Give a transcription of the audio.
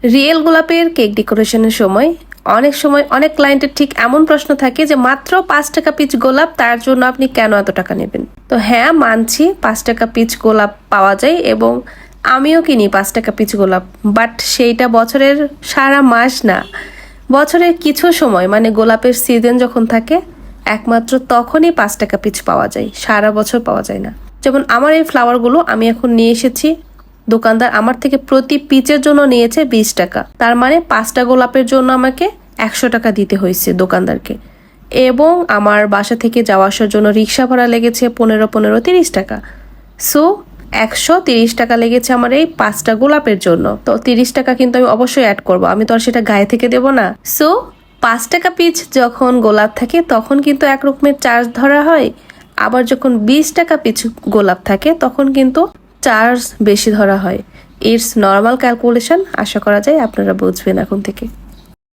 Real গোলাপের cake ডেকোরেশনের সময় অনেক ক্লায়েন্টের ঠিক এমন প্রশ্ন থাকে যে মাত্র 5 টাকা পিস গোলাপ, তার জন্য আপনি কেন এত টাকা নেবেন। তো হ্যাঁ, মানছি 5 টাকা পিস গোলাপ পাওয়া যায় এবং আমিও কিনি 5 টাকা পিস গোলাপ, বাট সেইটা বছরের সারা মাস না, বছরের কিছু সময় মানে গোলাপের সিজন যখন থাকে একমাত্র তখনই 5 টাকা পিস পাওয়া যায়, সারা বছর পাওয়া যায় না। যেমন আমার এই ফ্লাওয়ারগুলো আমি এখন নিয়ে এসেছি, দোকানদার আমার থেকে প্রতি পিচের জন্য নিয়েছে 20 টাকা, তার মানে 5টা গোলাপের জন্য আমাকে 100 টাকা দিতে হয়েছে দোকানদারকে। এবং আমার বাসা থেকে যাওয়া আসার জন্য রিক্সা ভাড়া লেগেছে 15-30 টাকা। সো 130 টাকা লেগেছে আমার এই 5টা গোলাপের জন্য। তো 30 টাকা কিন্তু আমি অবশ্যই অ্যাড করব, আমি তো আর সেটা গায়ে থেকে দেব না। সো 5 টাকা পিচ যখন গোলাপ থাকে তখন কিন্তু একরকমের চার্জ ধরা হয়, আবার যখন 20 টাকা পিচ গোলাপ থাকে তখন কিন্তু চার্জ বেশি ধরা হয়। ইটস নর্মাল ক্যালকুলেশন, আশা করা যায় আপনারা বুঝবেন এখন থেকে।